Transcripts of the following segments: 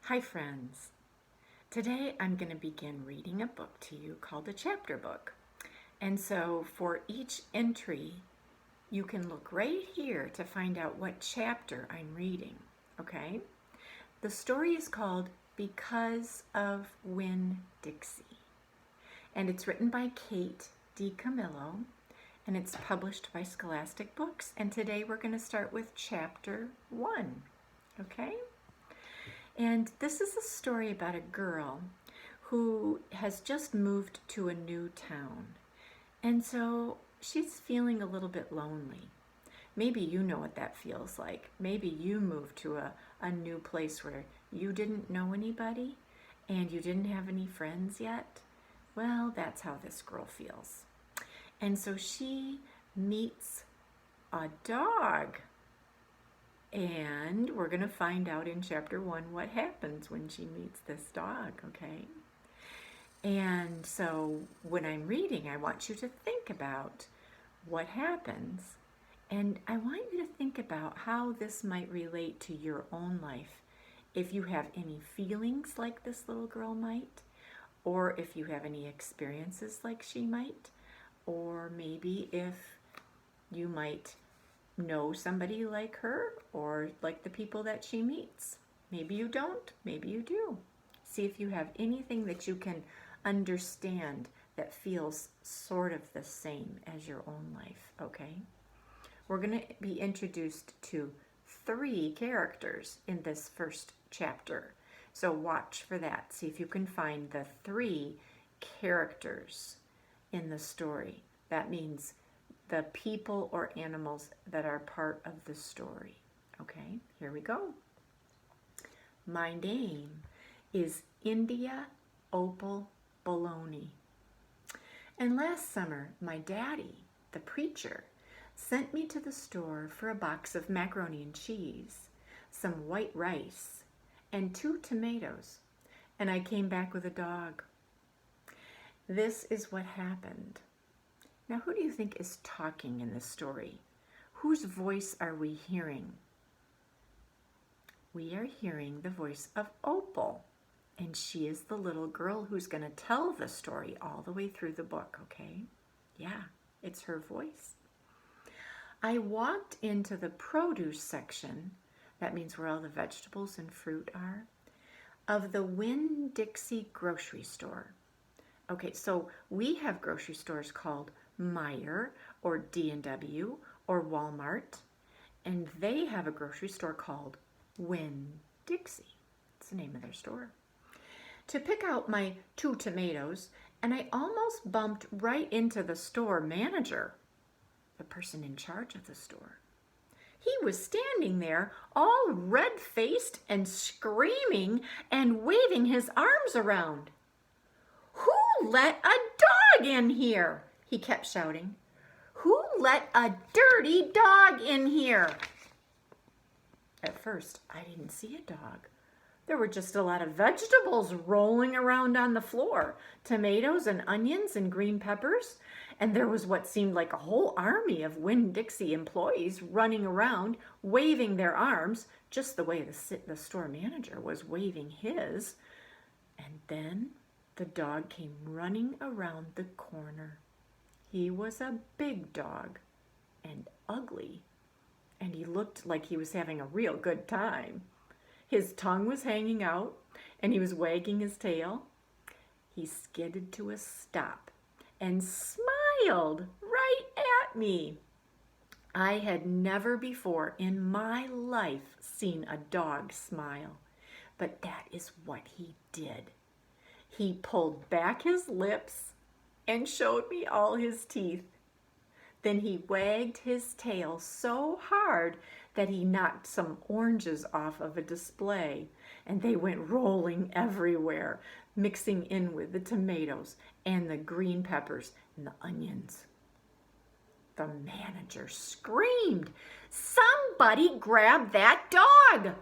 Hi friends. Today I'm going to begin reading a book to you called a chapter book. And so for each entry, you can look right here to find out what chapter I'm reading, okay? The story is called Because of Winn-Dixie. And it's written by Kate DiCamillo, and it's published by Scholastic Books. And today we're going to start with chapter 1, okay? And this is a story about a girl who has just moved to a new town. And so she's feeling a little bit lonely. Maybe you know what that feels like. Maybe you moved to a new place where you didn't know anybody and you didn't have any friends yet. Well, that's how this girl feels. And so she meets a dog. And we're going to find out in chapter 1 what happens when she meets this dog, okay? And so when I'm reading, I want you to think about what happens. And I want you to think about how this might relate to your own life. If you have any feelings like this little girl might, or if you have any experiences like she might, or maybe if you might know somebody like her or like the people that she meets. Maybe you don't, maybe you do. See if you have anything that you can understand that feels sort of the same as your own life, okay? We're going to be introduced to 3 characters in this first chapter. So watch for that. See if you can find the 3 characters in the story. That means the people or animals that are part of the story. Okay, here we go. My name is India Opal Buloni. And last summer, my daddy, the preacher, sent me to the store for a box of macaroni and cheese, some white rice, and 2 tomatoes. And I came back with a dog. This is what happened. Now, who do you think is talking in this story? Whose voice are we hearing? We are hearing the voice of Opal, and she is the little girl who's going to tell the story all the way through the book, okay? Yeah, it's her voice. I walked into the produce section, that means where all the vegetables and fruit are, of the Winn-Dixie grocery store. Okay, so we have grocery stores called Meijer or D&W or Walmart, and they have a grocery store called Winn-Dixie. It's the name of their store. To pick out my 2 tomatoes, and I almost bumped right into the store manager, the person in charge of the store. He was standing there all red-faced and screaming and waving his arms around. "Who let a dog in here?" he kept shouting. "Who let a dirty dog in here?" At first, I didn't see a dog. There were just a lot of vegetables rolling around on the floor, tomatoes and onions and green peppers, and there was what seemed like a whole army of Winn-Dixie employees running around, waving their arms, just the way the store manager was waving his. And then the dog came running around the corner. He was a big dog and ugly, and he looked like he was having a real good time. His tongue was hanging out, and he was wagging his tail. He skidded to a stop and smiled right at me. I had never before in my life seen a dog smile, but that is what he did. He pulled back his lips and showed me all his teeth. Then he wagged his tail so hard that he knocked some oranges off of a display, and they went rolling everywhere, mixing in with the tomatoes and the green peppers and the onions. The manager screamed, "Somebody grab that dog!"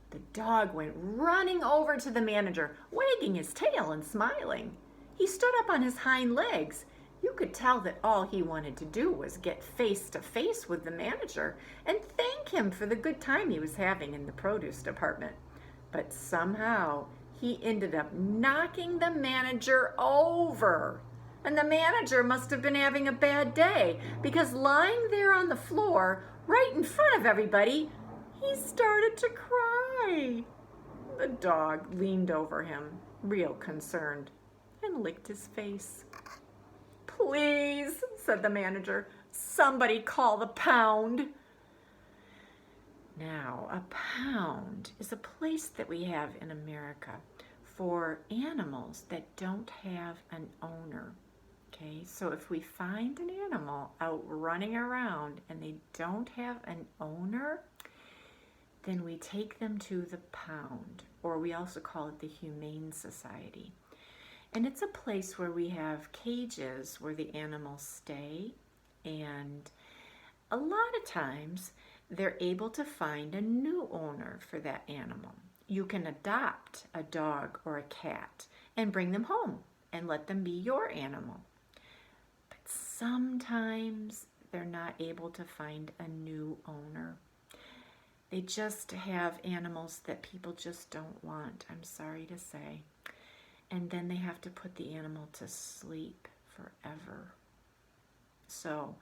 The dog went running over to the manager, wagging his tail and smiling. He stood up on his hind legs. You could tell that all he wanted to do was get face to face with the manager and thank him for the good time he was having in the produce department. But somehow he ended up knocking the manager over. And the manager must have been having a bad day because lying there on the floor, right in front of everybody, he started to cry. The dog leaned over him, real concerned, and licked his face. "Please," said the manager, "somebody call the pound." Now, a pound is a place that we have in America for animals that don't have an owner. Okay, so if we find an animal out running around and they don't have an owner, then we take them to the pound, or we also call it the Humane Society. And it's a place where we have cages where the animals stay, and a lot of times they're able to find a new owner for that animal. You can adopt a dog or a cat and bring them home and let them be your animal. But sometimes they're not able to find a new owner. They just have animals that people just don't want, I'm sorry to say. And then they have to put the animal to sleep forever. So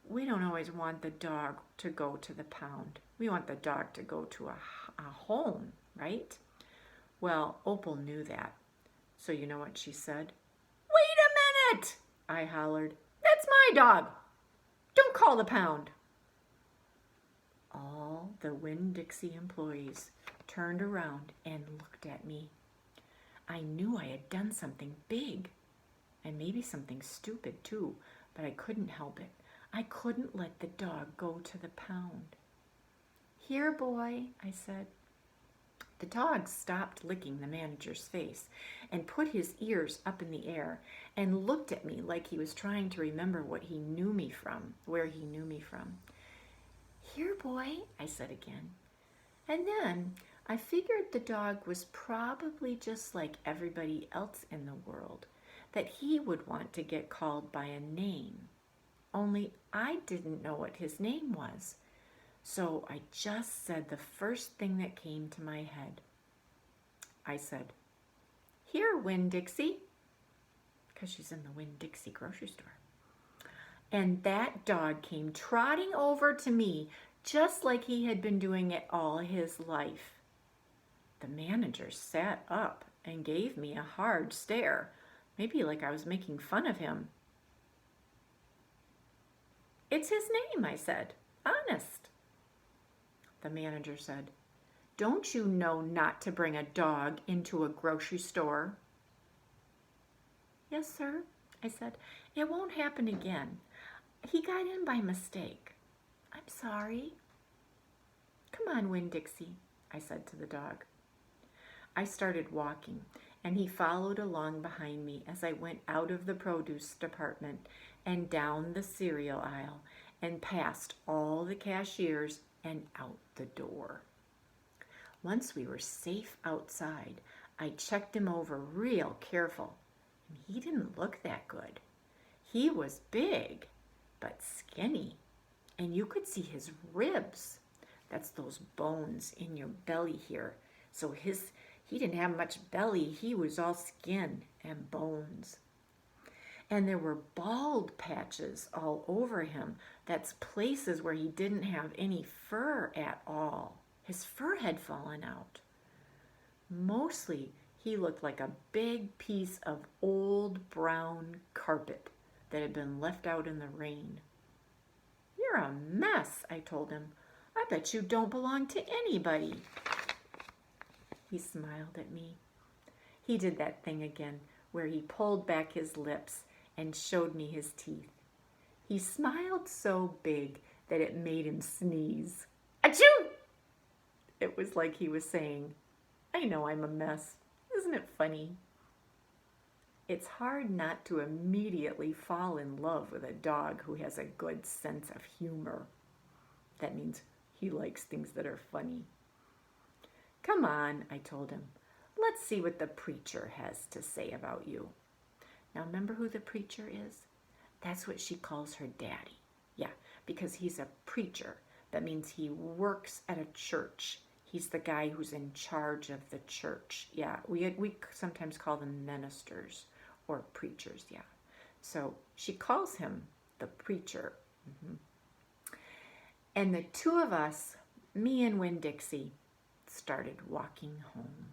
we don't always want the dog to go to the pound. We want the dog to go to a home, right? Well, Opal knew that. So you know what she said? "Wait a minute," I hollered. "That's my dog. Don't call the pound." All the Winn-Dixie employees turned around and looked at me. I knew I had done something big, and maybe something stupid too, but I couldn't help it. I couldn't let the dog go to the pound. "Here, boy," I said. The dog stopped licking the manager's face and put his ears up in the air and looked at me like he was trying to remember what he knew me from, where he knew me from. "Here, boy," I said again. And then I figured the dog was probably just like everybody else in the world, that he would want to get called by a name. Only I didn't know what his name was. So I just said the first thing that came to my head. I said, "Here, Winn-Dixie," because she's in the Winn-Dixie grocery store. And that dog came trotting over to me just like he had been doing it all his life. The manager sat up and gave me a hard stare, maybe like I was making fun of him. "It's his name," I said. "Honest." The manager said, "Don't you know not to bring a dog into a grocery store?" "Yes, sir," I said. "It won't happen again. He got in by mistake. I'm sorry." "Come on, Winn-Dixie," I said to the dog. I started walking, and he followed along behind me as I went out of the produce department and down the cereal aisle and past all the cashiers and out the door. Once we were safe outside, I checked him over real careful, and he didn't look that good. He was big, but skinny, and you could see his ribs. That's those bones in your belly here. So he didn't have much belly. He was all skin and bones. And there were bald patches all over him. That's places where he didn't have any fur at all. His fur had fallen out. Mostly, he looked like a big piece of old brown carpet that had been left out in the rain. "You're a mess," I told him. "I bet you don't belong to anybody." He smiled at me. He did that thing again where he pulled back his lips and showed me his teeth. He smiled so big that it made him sneeze. Achoo! It was like he was saying, "I know I'm a mess. Isn't it funny?" It's hard not to immediately fall in love with a dog who has a good sense of humor. That means he likes things that are funny. "Come on," I told him. "Let's see what the preacher has to say about you." Now remember who the preacher is? That's what she calls her daddy. Yeah, because he's a preacher. That means he works at a church. He's the guy who's in charge of the church. Yeah, we sometimes call them ministers or preachers, yeah. So she calls him the preacher. And the two of us, me and Winn-Dixie, started walking home.